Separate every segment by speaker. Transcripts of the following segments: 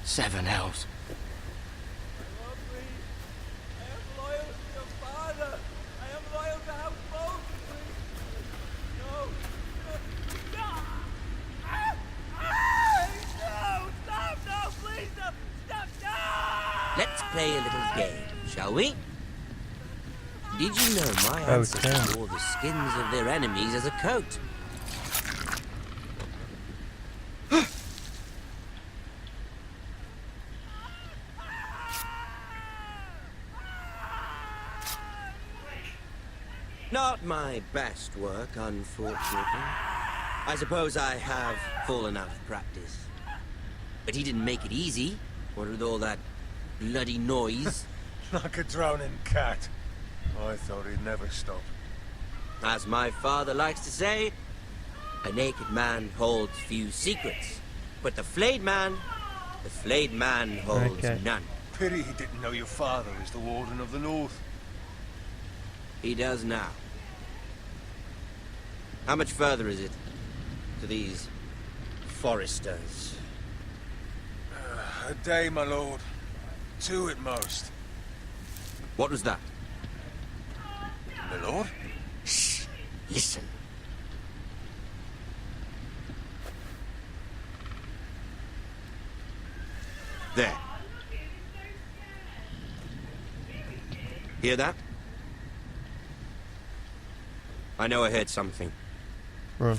Speaker 1: Seven hells.
Speaker 2: Let's play a little game, shall we? Did you know my ancestors wore the skins of their enemies as a coat? Not my best work, unfortunately. I suppose I have fallen out of practice. But he didn't make it easy, what with all that bloody noise.
Speaker 3: Like a drowning cat. I thought he'd never stop.
Speaker 2: As my father likes to say, a naked man holds few secrets. But the flayed man holds none.
Speaker 3: Pity he didn't know your father is the Warden of the North.
Speaker 2: He does now. How much further is it to these foresters?
Speaker 3: A day, my lord. 2 at most.
Speaker 2: What was that?
Speaker 3: My lord?
Speaker 2: Shh! Listen. There. Hear that? I know I heard something.
Speaker 4: Run.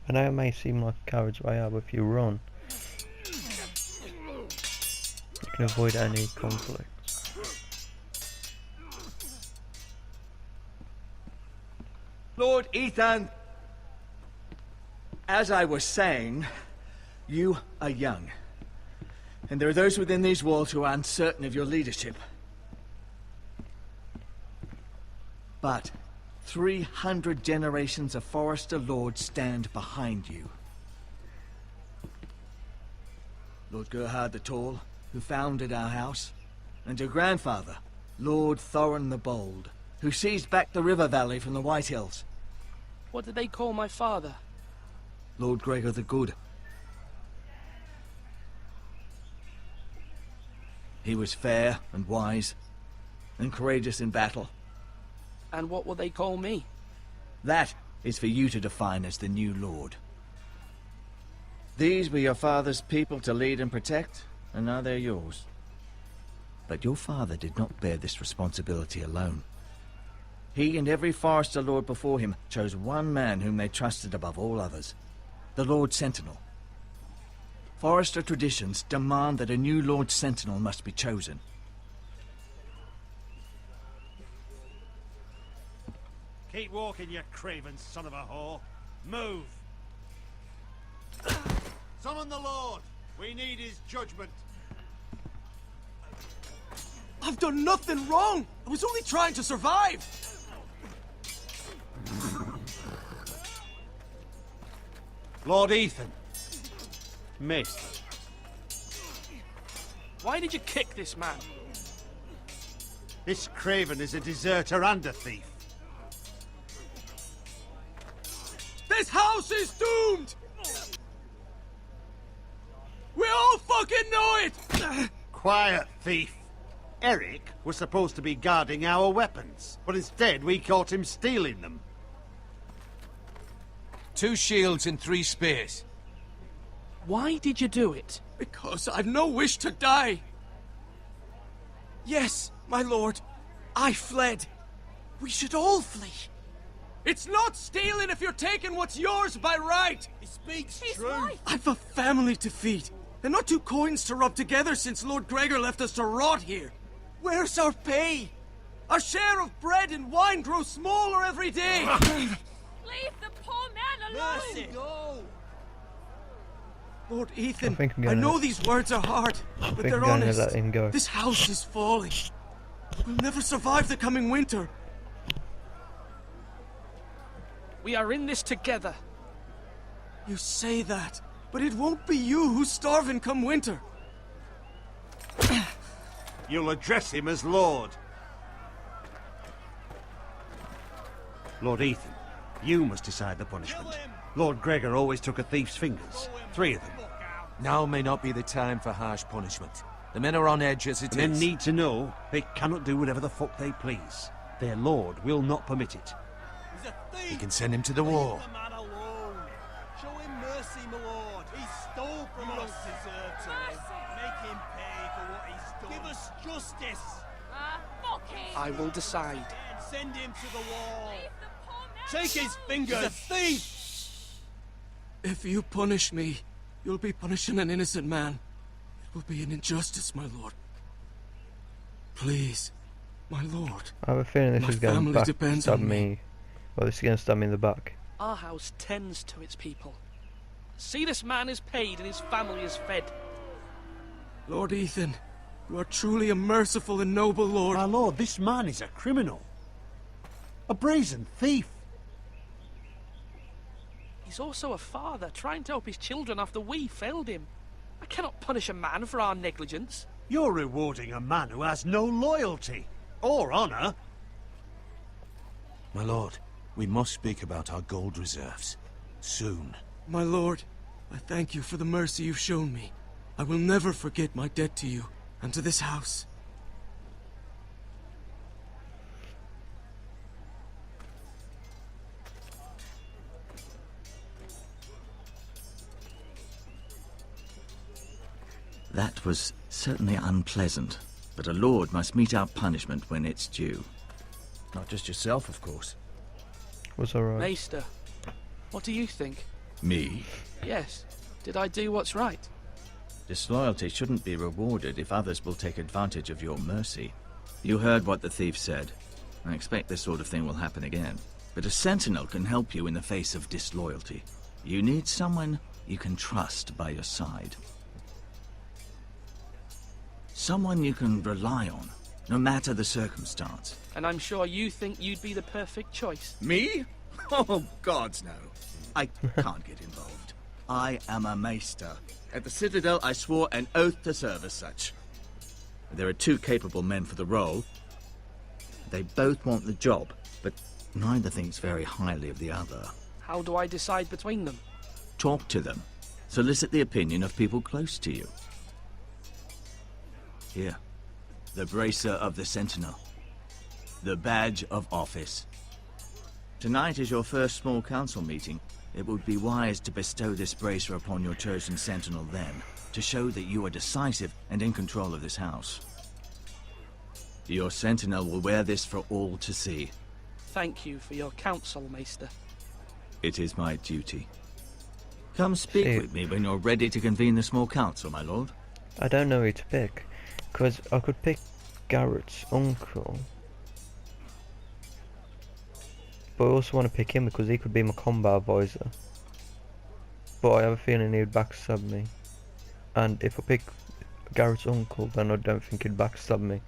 Speaker 4: I know it may seem like a coward's way out, but if you run, you can avoid any conflicts.
Speaker 5: Lord Ethan, as I was saying, you are young. And there are those within these walls who are uncertain of your leadership. But 300 generations of Forester Lords stand behind you. Lord Gerhard the Tall, who founded our house, and your grandfather, Lord Thorin the Bold, who seized back the river valley from the White Hills.
Speaker 6: What did they call my father?
Speaker 5: Lord Gregor the Good. He was fair and wise, and courageous in battle.
Speaker 6: And what will they call me?
Speaker 5: That is for you to define as the new lord. These were your father's people to lead and protect, and now they're yours. But your father did not bear this responsibility alone. He and every Forester Lord before him chose one man whom they trusted above all others, the Lord Sentinel. Forester traditions demand that a new Lord Sentinel must be chosen.
Speaker 7: Keep walking, you craven son of a whore. Move! Summon the Lord! We need his judgment.
Speaker 8: I've done nothing wrong! I was only trying to survive!
Speaker 7: Lord Ethan. Missed.
Speaker 6: Why did you kick this man?
Speaker 7: This craven is a deserter and a thief.
Speaker 8: This house is doomed! We all fucking know it!
Speaker 7: Quiet, thief. Eric was supposed to be guarding our weapons, but instead we caught him stealing them.
Speaker 8: 2 shields and 3 spears.
Speaker 6: Why did you do it?
Speaker 8: Because I've no wish to die. Yes, my lord. I fled. We should all flee. It's not stealing if you're taking what's yours by right.
Speaker 7: He speaks
Speaker 9: true. Right.
Speaker 8: I've a family to feed. And not 2 coins to rub together since Lord Gregor left us to rot here. Where's our pay? Our share of bread and wine grows smaller every day.
Speaker 9: Leave the poor man alone!
Speaker 7: Mercy, go!
Speaker 8: Lord Ethan,
Speaker 4: I
Speaker 8: know these words are hard, but they're honest.
Speaker 4: Let him go.
Speaker 8: This house is falling. We'll never survive the coming winter.
Speaker 6: We are in this together.
Speaker 8: You say that, But it won't be you who's starving come winter.
Speaker 7: You'll address him as Lord. Lord Ethan, you must decide the punishment. Lord Gregor always took a thief's fingers. 3 of them.
Speaker 3: Now may not be the time for harsh punishment. The men are on edge as it is.
Speaker 7: Men need to know they cannot do whatever the fuck they please. Their lord will not permit it.
Speaker 8: He's a thief!
Speaker 3: We can send him to the wall.
Speaker 8: Leave the man alone. Show him mercy, my lord. He stole from us. Deserve to live. Make him pay for what he's done. Give us justice.
Speaker 9: Fuck him!
Speaker 6: I will decide.
Speaker 8: Send him to the wall.
Speaker 9: Leave the poor man
Speaker 8: Take his fingers! He's a thief! If you punish me, you'll be punishing an innocent man. It will be an injustice, my lord. Please, my lord.
Speaker 4: I have a feeling this
Speaker 8: My
Speaker 4: is going
Speaker 8: family
Speaker 4: to
Speaker 8: depends
Speaker 4: backstab
Speaker 8: on me.
Speaker 4: me. Well, this is going to stab me in the back.
Speaker 6: Our house tends to its people. See, this man is paid and his family is fed.
Speaker 8: Lord Ethan, you are truly a merciful and noble lord.
Speaker 7: My lord, this man is a criminal. A brazen thief.
Speaker 6: He's also a father, trying to help his children after we failed him. I cannot punish a man for our negligence.
Speaker 7: You're rewarding a man who has no loyalty or honor.
Speaker 3: My lord, we must speak about our gold reserves. Soon.
Speaker 8: My lord, I thank you for the mercy you've shown me. I will never forget my debt to you and to this house.
Speaker 5: That was certainly unpleasant, but a lord must mete out punishment when it's due. Not just yourself, of course.
Speaker 4: Was alright.
Speaker 6: Maester, what do you think?
Speaker 5: Me?
Speaker 6: Yes. Did I do what's right?
Speaker 5: Disloyalty shouldn't be rewarded if others will take advantage of your mercy. You heard what the thief said. I expect this sort of thing will happen again. But a sentinel can help you in the face of disloyalty. You need someone you can trust by your side. Someone you can rely on, no matter the circumstance.
Speaker 6: And I'm sure you think you'd be the perfect choice.
Speaker 5: Me? Oh, gods no. I can't get involved. I am a maester. At the Citadel, I swore an oath to serve as such. There are 2 capable men for the role. They both want the job, but neither thinks very highly of the other.
Speaker 6: How do I decide between them?
Speaker 5: Talk to them. Solicit the opinion of people close to you. Here, the bracer of the Sentinel. The badge of office. Tonight is your first small council meeting. It would be wise to bestow this bracer upon your chosen Sentinel then, to show that you are decisive and in control of this house. Your Sentinel will wear this for all to see.
Speaker 6: Thank you for your counsel, Maester.
Speaker 5: It is my duty. Come speak with me when you're ready to convene the small council, my lord.
Speaker 4: I don't know who to pick, because I could pick Garrett's uncle. But I also want to pick him because he could be my combat advisor. But I have a feeling he would backstab me. And if I pick Garrett's uncle, then I don't think he'd backstab me.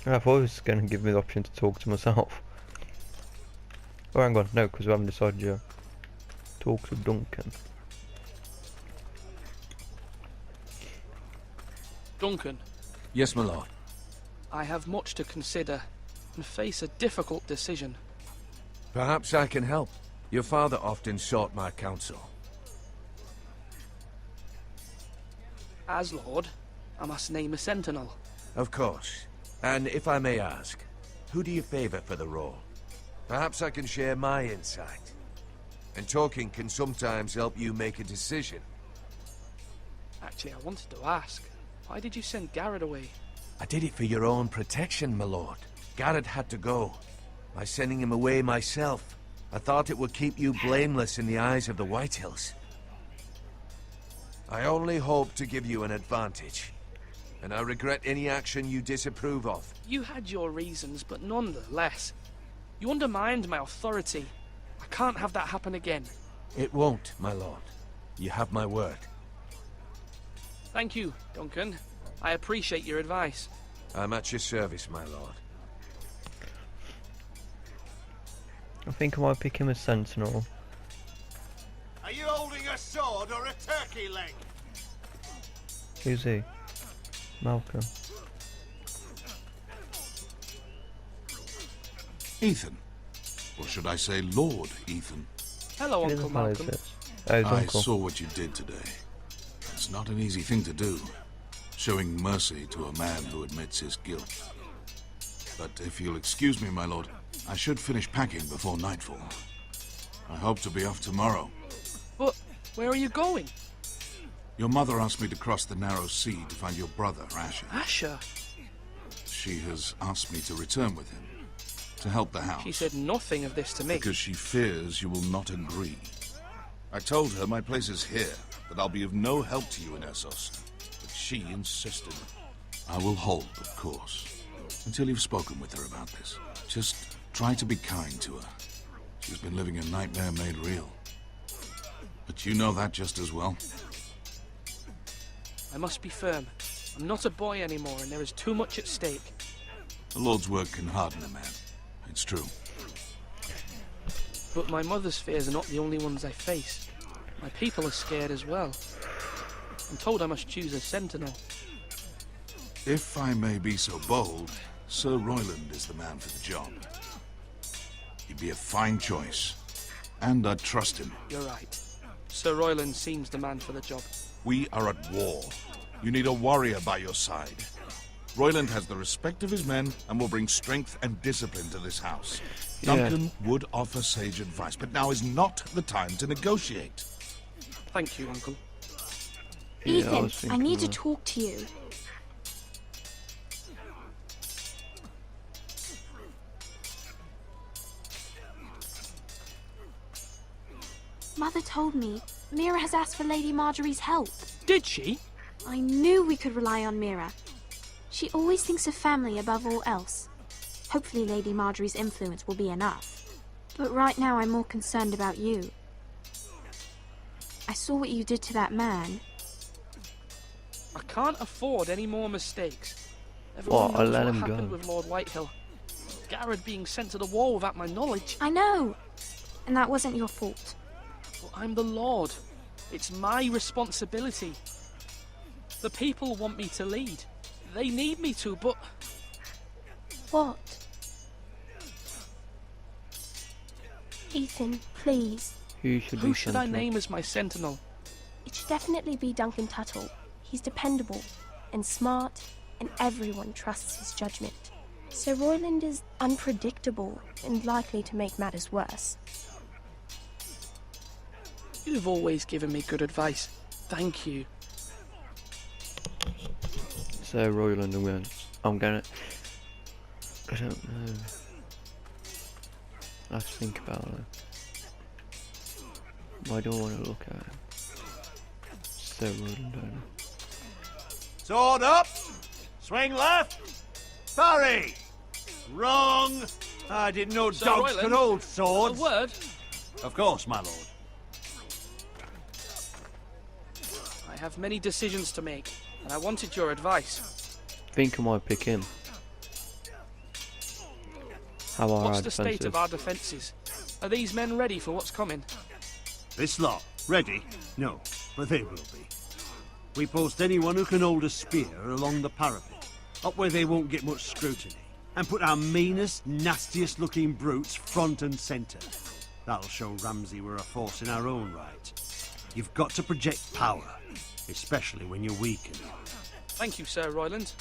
Speaker 4: I thought he was going to give me the option to talk to myself. Oh, hang on, no, because we haven't decided yet. Talk to Duncan.
Speaker 6: Duncan,
Speaker 3: Yes, my lord.
Speaker 6: I have much to consider and face a difficult decision.
Speaker 3: Perhaps I can help. Your father often sought my counsel.
Speaker 6: As Lord, I must name a sentinel.
Speaker 3: Of course. And if I may ask, who do you favor for the role? Perhaps I can share my insight. And talking can sometimes help you make a decision.
Speaker 6: Actually, I wanted to ask, why did you send Garrett away?
Speaker 3: I did it for your own protection, my lord. Garrett had to go. By sending him away myself, I thought it would keep you blameless in the eyes of the Whitehills. I only hope to give you an advantage. And I regret any action you disapprove of.
Speaker 6: You had your reasons, but nonetheless, you undermined my authority. I can't have that happen again.
Speaker 3: It won't, my lord. You have my word.
Speaker 6: Thank you, Duncan. I appreciate your advice.
Speaker 3: I'm at your service, my lord.
Speaker 4: I think I might pick him as sentinel.
Speaker 7: Are you holding a sword or a turkey leg?
Speaker 4: Who's he? Malcolm.
Speaker 10: Ethan. Or should I say Lord Ethan?
Speaker 6: Hello,
Speaker 4: He
Speaker 6: Uncle
Speaker 4: doesn't know
Speaker 6: Malcolm.
Speaker 4: this. Oh, his
Speaker 10: I
Speaker 4: uncle.
Speaker 10: saw what you did today. It's not an easy thing to do, showing mercy to a man who admits his guilt. But if you'll excuse me, my lord, I should finish packing before nightfall. I hope to be off tomorrow.
Speaker 6: But where are you going?
Speaker 10: Your mother asked me to cross the narrow sea to find your brother, Asher.
Speaker 6: Asher?
Speaker 10: She has asked me to return with him, to help the house.
Speaker 6: She said nothing of this to me.
Speaker 10: Because she fears you will not agree. I told her my place is here, that I'll be of no help to you in Essos. But she insisted. I will hold, of course, until you've spoken with her about this. Just try to be kind to her. She's been living a nightmare made real. But you know that just as well.
Speaker 6: I must be firm. I'm not a boy anymore, and there is too much at stake.
Speaker 10: The Lord's work can harden a man. It's true.
Speaker 6: But my mother's fears are not the only ones I face. My people are scared as well. I'm told I must choose a sentinel.
Speaker 10: If I may be so bold, Sir Royland is the man for the job. He'd be a fine choice, and I'd trust him.
Speaker 6: You're right. Sir Royland seems the man for the job.
Speaker 10: We are at war. You need a warrior by your side. Royland has the respect of his men and will bring strength and discipline to this house.
Speaker 4: Yeah.
Speaker 10: Duncan would offer sage advice, but now is not the time to negotiate.
Speaker 6: Thank you, Uncle.
Speaker 4: Yeah, I
Speaker 11: Ethan,
Speaker 4: was
Speaker 11: I need to
Speaker 4: thinking
Speaker 11: talk to you. Mother told me Mira has asked for Lady Marjorie's help.
Speaker 6: Did she?
Speaker 11: I knew we could rely on Mira. She always thinks of family above all else. Hopefully Lady Marjorie's influence will be enough. But right now I'm more concerned about you. I saw what you did to that man.
Speaker 6: I can't afford any more mistakes. Everyone
Speaker 4: I'll
Speaker 6: knows
Speaker 4: let
Speaker 6: what
Speaker 4: him
Speaker 6: happened
Speaker 4: go.
Speaker 6: with Lord Whitehill. Garrett being sent to the war without my knowledge.
Speaker 11: I know! And that wasn't your fault.
Speaker 6: Well, I'm the Lord. It's my responsibility. The people want me to lead. They need me to, but...
Speaker 11: What? Ethan, please.
Speaker 4: Who should
Speaker 6: Who
Speaker 4: be
Speaker 6: should I
Speaker 4: sentinel?
Speaker 6: name as my sentinel?
Speaker 12: It should definitely be Duncan Tuttle. He's dependable and smart, and everyone trusts his judgment. Sir Royland is unpredictable and likely to make matters worse.
Speaker 6: You've always given me good advice. Thank you.
Speaker 4: So Royland, I'm gonna. I don't know. I have to think about it. Why do I want to look at him? So Royland, don't I?
Speaker 7: Sword up! Swing left! Parry! Wrong! I didn't know
Speaker 6: Sir
Speaker 7: dogs
Speaker 6: Royland,
Speaker 7: could hold
Speaker 6: A
Speaker 7: swords.
Speaker 6: word?
Speaker 7: Of course, my lord.
Speaker 6: I have many decisions to make, and I wanted your advice.
Speaker 4: Think I might pick him. How are
Speaker 6: What's
Speaker 4: our
Speaker 6: the state of
Speaker 4: defences?
Speaker 6: our defences? Are these men ready for what's coming?
Speaker 7: This lot, ready? No, but they will be. We post anyone who can hold a spear along the parapet, up where they won't get much scrutiny, and put our meanest, nastiest looking brutes front and centre. That'll show Ramsay we're a force in our own right. You've got to project power, especially when you're weakened.
Speaker 6: Thank you, Sir Royland.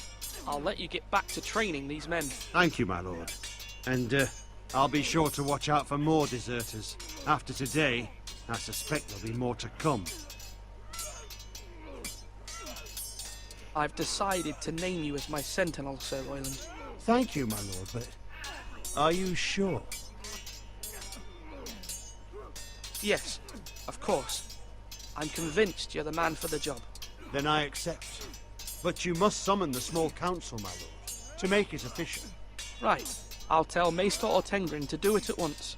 Speaker 6: I'll let you get back to training these men.
Speaker 7: Thank you, my lord. And I'll be sure to watch out for more deserters. After today, I suspect there'll be more to come.
Speaker 6: I've decided to name you as my sentinel, Sir Royland.
Speaker 7: Thank you, my lord, but are you sure?
Speaker 6: Yes, of course. I'm convinced you're the man for the job.
Speaker 7: Then I accept. But you must summon the small council, my lord, to make it official.
Speaker 6: Right. I'll tell Maester Ortengrin to do it at once.